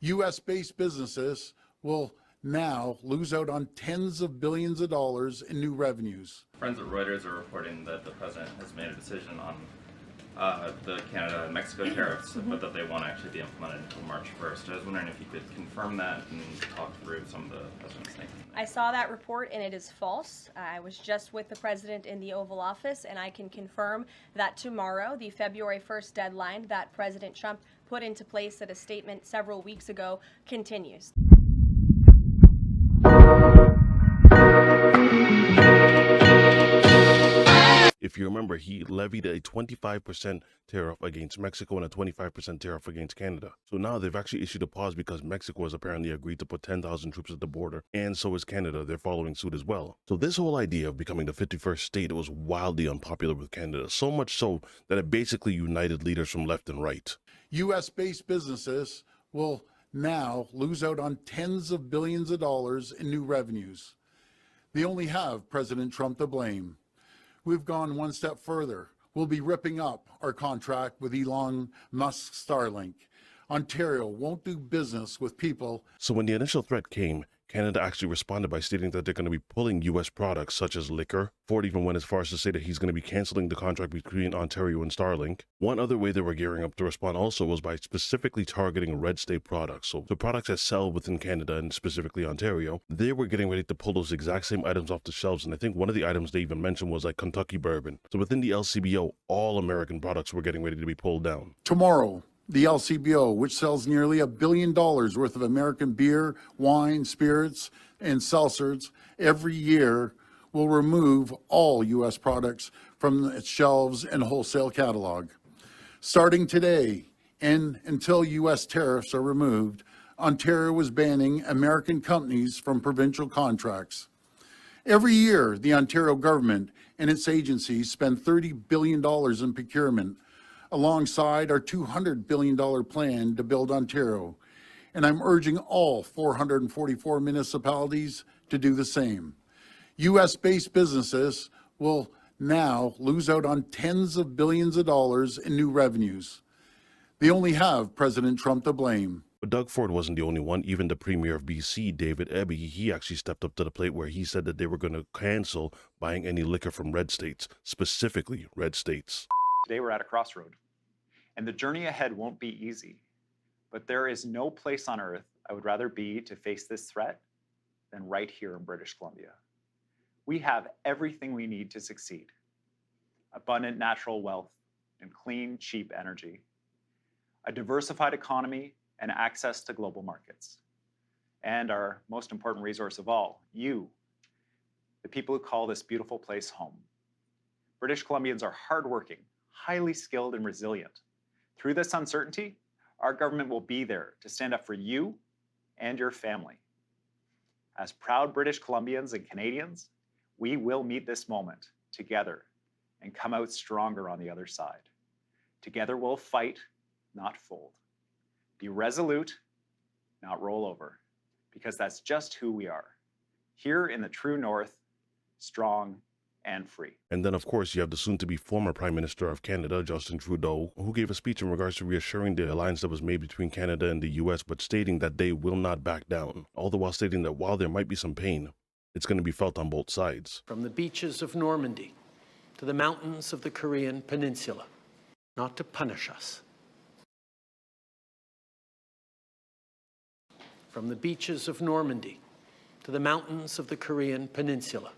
U.S.-based businesses will now lose out on tens of billions of dollars in new revenues. Friends of Reuters are reporting that the president has made a decision on the Canada and Mexico tariffs, but that they won't actually be implemented until March 1st. I was wondering if you could confirm that and talk through some of the president's thinking. I saw that report and it is false. I was just with the president in the Oval Office, and I can confirm that tomorrow, the February 1st deadline that President Trump put into place at a statement several weeks ago, continues. If you remember, he levied a 25% tariff against Mexico and a 25% tariff against Canada. So now they've actually issued a pause because Mexico has apparently agreed to put 10,000 troops at the border, and so is Canada. They're following suit as well. So this whole idea of becoming the 51st state was wildly unpopular with Canada, so much so that it basically united leaders from left and right. U.S.-based businesses will now lose out on tens of billions of dollars in new revenues. They only have President Trump to blame. We've gone one step further. We'll be ripping up our contract with Elon Musk's Starlink. Ontario won't do business with people. So when the initial threat came, Canada actually responded by stating that they're going to be pulling U.S. products such as liquor. Ford even went as far as to say that he's going to be canceling the contract between Ontario and Starlink. One other way they were gearing up to respond also was by specifically targeting red state products. So the products that sell within Canada and specifically Ontario, they were getting ready to pull those exact same items off the shelves. And I think one of the items they even mentioned was like Kentucky bourbon. So within the LCBO, all American products were getting ready to be pulled down. Tomorrow, the LCBO, which sells nearly $1 billion worth of American beer, wine, spirits, and seltzers every year, will remove all U.S. products from its shelves and wholesale catalog. Starting today and until U.S. tariffs are removed, Ontario is banning American companies from provincial contracts. Every year, the Ontario government and its agencies spend $30 billion in procurement, alongside our $200 billion plan to build Ontario. And I'm urging all 444 municipalities to do the same. U.S.-based businesses will now lose out on tens of billions of dollars in new revenues. They only have President Trump to blame. But Doug Ford wasn't the only one. Even the Premier of BC, David Eby, he actually stepped up to the plate where he said that they were going to cancel buying any liquor from red states, specifically red states. Today we're at a crossroad, and the journey ahead won't be easy. But there is no place on earth I would rather be to face this threat than right here in British Columbia. We have everything we need to succeed: abundant natural wealth and clean, cheap energy, a diversified economy, and access to global markets. And our most important resource of all, you, the people who call this beautiful place home. British Columbians are hardworking, highly skilled, and resilient. Through this uncertainty, our government will be there to stand up for you and your family. As proud British Columbians and Canadians, we will meet this moment together and come out stronger on the other side. Together we'll fight, not fold. Be resolute, not roll over, because that's just who we are. Here in the true North, strong and free. And then, of course, you have the soon-to-be former Prime Minister of Canada, Justin Trudeau, who gave a speech in regards to reassuring the alliance that was made between Canada and the U.S., but stating that they will not back down, all the while stating that while there might be some pain, it's going to be felt on both sides. From the beaches of Normandy to the mountains of the Korean Peninsula, not to punish us. From the beaches of Normandy to the mountains of the Korean Peninsula,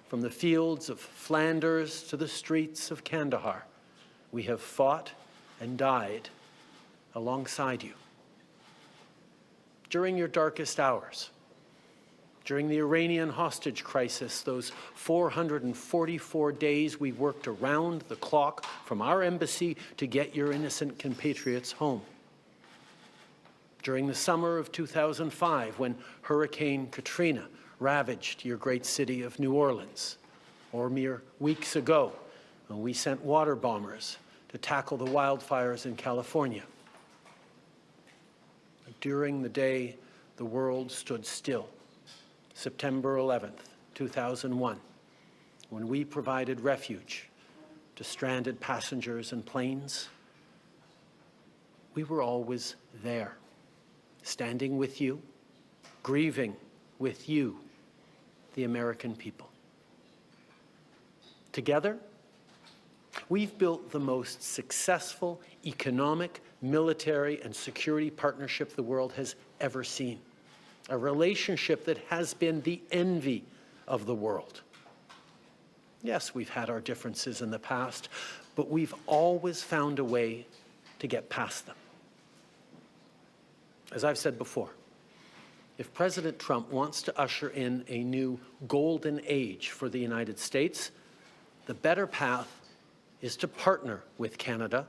from the fields of Flanders to the streets of Kandahar, we have fought and died alongside you. During your darkest hours, during the Iranian hostage crisis, those 444 days we worked around the clock from our embassy to get your innocent compatriots home. During the summer of 2005, when Hurricane Katrina ravaged your great city of New Orleans, or mere weeks ago, when we sent water bombers to tackle the wildfires in California. During the day the world stood still, September 11th, 2001, when we provided refuge to stranded passengers and planes, we were always there, standing with you, grieving with you, the American people. Together, we've built the most successful economic, military, and security partnership the world has ever seen. A relationship that has been the envy of the world. Yes, we've had our differences in the past, but we've always found a way to get past them. As I've said before, if President Trump wants to usher in a new golden age for the United States, the better path is to partner with Canada,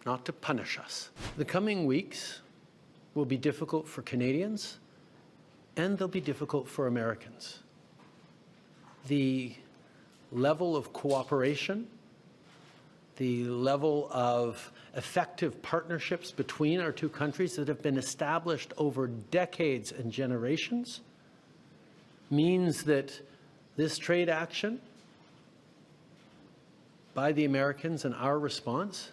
not to punish us. The coming weeks will be difficult for Canadians, and they'll be difficult for Americans. The level of cooperation, the level of effective partnerships between our two countries that have been established over decades and generations means that this trade action by the Americans and our response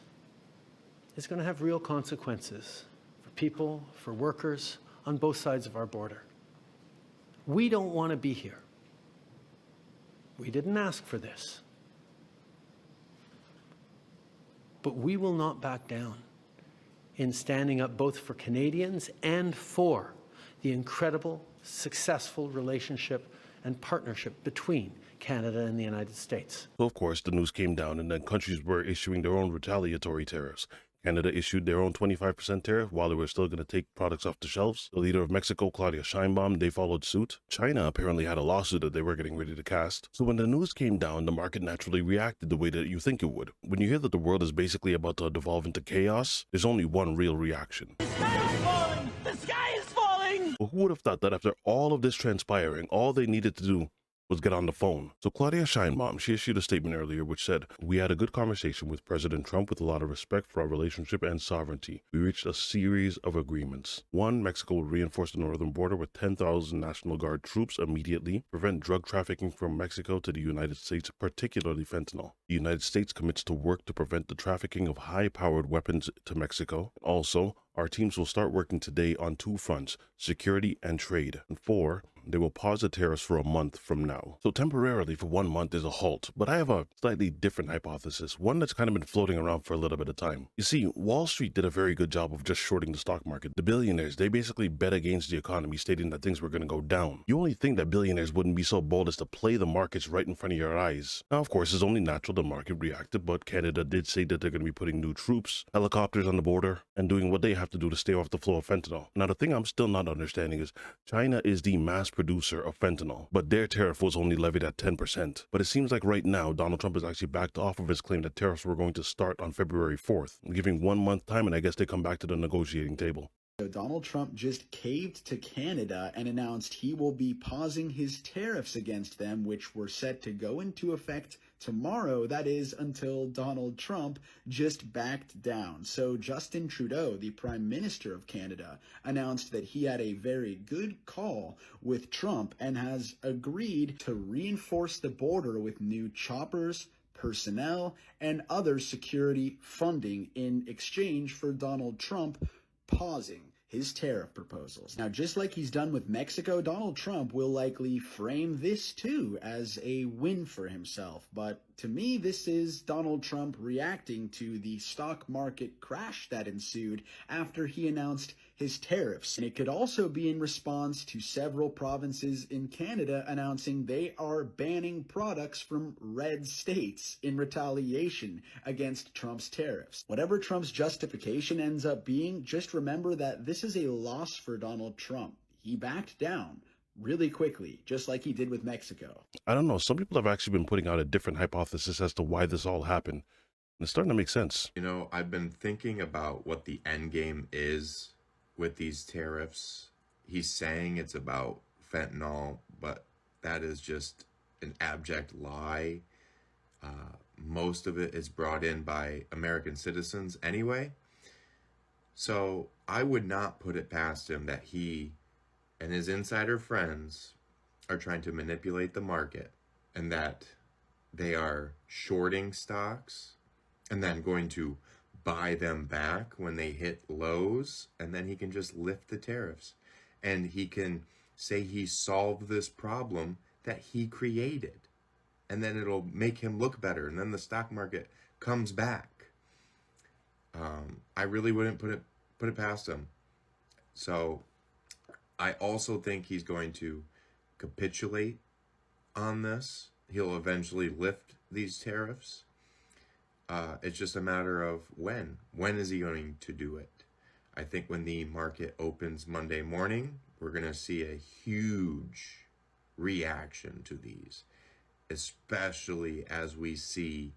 is going to have real consequences for people, for workers on both sides of our border. We don't want to be here. We didn't ask for this. But we will not back down in standing up both for Canadians and for the incredible, successful relationship and partnership between Canada and the United States. So, of course, the news came down, and then countries were issuing their own retaliatory tariffs. Canada issued their own 25% tariff while they were still going to take products off the shelves. The leader of Mexico, Claudia Sheinbaum, they followed suit. China apparently had a lawsuit that they were getting ready to cast. So when the news came down, the market naturally reacted the way that you think it would. When you hear that the world is basically about to devolve into chaos, there's only one real reaction. The sky is falling! The sky is falling! Well, who would have thought that after all of this transpiring, all they needed to do was get on the phone? So Claudia Sheinbaum, she issued a statement earlier which said, "We had a good conversation with President Trump with a lot of respect for our relationship and sovereignty. We reached a series of agreements. One, Mexico will reinforce the northern border with 10,000 National Guard troops immediately, prevent drug trafficking from Mexico to the United States, particularly fentanyl. The United States commits to work to prevent the trafficking of high-powered weapons to Mexico. Also, our teams will start working today on two fronts, security and trade. And 4, they will pause the tariffs for a month from now." So temporarily for 1 month is a halt, but I have a slightly different hypothesis, one that's kind of been floating around for a little bit of time. You see, Wall Street did a very good job of just shorting the stock market. The billionaires, they basically bet against the economy, stating that things were going to go down. You only think that billionaires wouldn't be so bold as to play the markets right in front of your eyes. Now, of course, it's only natural the market reacted, but Canada did say that they're going to be putting new troops, helicopters on the border, and doing what they have to do to stay off the flow of fentanyl. Now, the thing I'm still not understanding is China is the mass producer of fentanyl, but their tariff was only levied at 10%. But it seems like right now, Donald Trump has actually backed off of his claim that tariffs were going to start on February 4th, giving 1 month time, and I guess they come back to the negotiating table. So Donald Trump just caved to Canada and announced he will be pausing his tariffs against them, which were set to go into effect tomorrow. That is until Donald Trump just backed down. So Justin Trudeau, the Prime Minister of Canada, announced that he had a very good call with Trump and has agreed to reinforce the border with new choppers, personnel, and other security funding in exchange for Donald Trump pausing his tariff proposals. Now, just like he's done with Mexico, Donald Trump will likely frame this too as a win for himself. But to me, this is Donald Trump reacting to the stock market crash that ensued after he announced his tariffs. And it could also be in response to several provinces in Canada announcing they are banning products from red states in retaliation against Trump's tariffs. Whatever Trump's justification ends up being, just remember that this is a loss for Donald Trump. He backed down really quickly, just like he did with Mexico. I don't know, some people have actually been putting out a different hypothesis as to why this all happened. And it's starting to make sense. You know, I've been thinking about what the end game is with these tariffs. He's saying it's about fentanyl, but that is just an abject lie. Most of it is brought in by American citizens anyway. So I would not put it past him that he and his insider friends are trying to manipulate the market, and that they are shorting stocks and then going to buy them back when they hit lows, and then he can just lift the tariffs. And he can say he solved this problem that he created. And then it'll make him look better. And then the stock market comes back. I really wouldn't put it past him. So I also think he's going to capitulate on this. He'll eventually lift these tariffs. It's just a matter of when. When is he going to do it? I think when the market opens Monday morning, we're going to see a huge reaction to these, especially as we see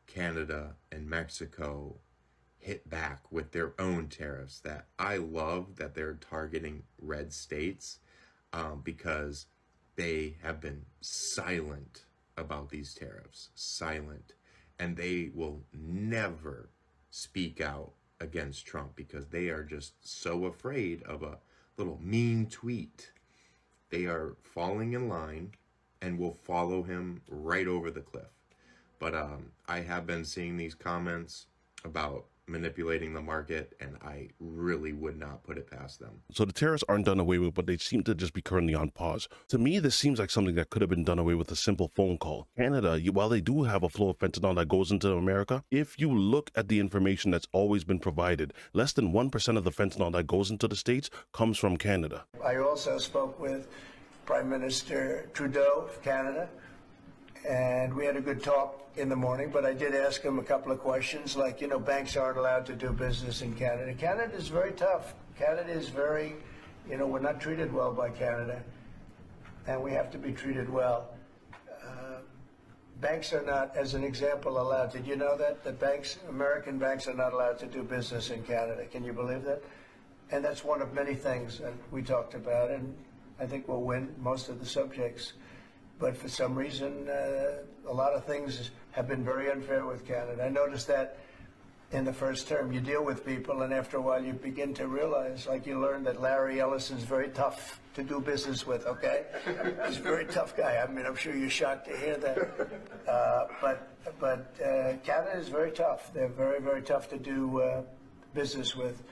Canada and Mexico hit back with their own tariffs. That I love that they're targeting red states because they have been silent about these tariffs, silent, and they will never speak out against Trump because they are just so afraid of a little mean tweet. They are falling in line and will follow him right over the cliff. But I have been seeing these comments about manipulating the market, and I really would not put it past them. So the tariffs aren't done away with, but they seem to just be currently on pause. To me, this seems like something that could have been done away with a simple phone call. Canada, while they do have a flow of fentanyl that goes into America, if you look at the information that's always been provided, less than 1% of the fentanyl that goes into the States comes from Canada. I also spoke with Prime Minister Trudeau of Canada, and we had a good talk in the morning, but I did ask him a couple of questions, like, you know, banks aren't allowed to do business in Canada. Canada is very tough. Canada is very, you know, we're not treated well by Canada, and we have to be treated well. Banks are not, as an example, allowed. Did you know that? That banks, American banks, are not allowed to do business in Canada. Can you believe that? And that's one of many things that we talked about, and I think we'll win most of the subjects. But for some reason, a lot of things have been very unfair with Canada. I noticed that in the first term. You deal with people, and after a while you begin to realize, like you learn that Larry Ellison's very tough to do business with, okay? He's a very tough guy. I mean, I'm sure you're shocked to hear that. But Canada is very tough. They're very, very tough to do business with.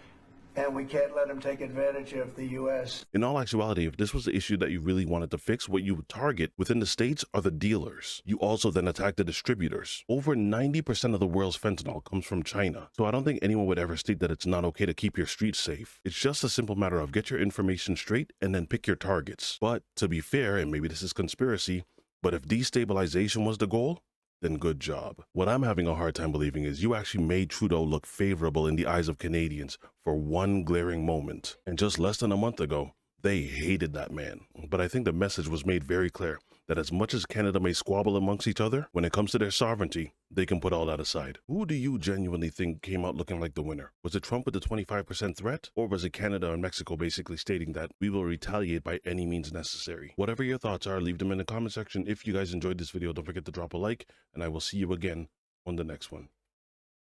And we can't let them take advantage of the U.S. In all actuality, if this was the issue that you really wanted to fix, what you would target within the states are the dealers. You also then attack the distributors. Over 90% of the world's fentanyl comes from China. So I don't think anyone would ever state that it's not okay to keep your streets safe. It's just a simple matter of get your information straight and then pick your targets. But to be fair, and maybe this is conspiracy, but if destabilization was the goal, then good job. What I'm having a hard time believing is you actually made Trudeau look favorable in the eyes of Canadians for one glaring moment. And just less than a month ago, they hated that man. But I think the message was made very clear that as much as Canada may squabble amongst each other, when it comes to their sovereignty, they can put all that aside. Who do you genuinely think came out looking like the winner? Was it Trump with the 25% threat? Or was it Canada and Mexico basically stating that we will retaliate by any means necessary? Whatever your thoughts are, leave them in the comment section. If you guys enjoyed this video, don't forget to drop a like, and I will see you again on the next one.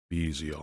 Be easy, y'all.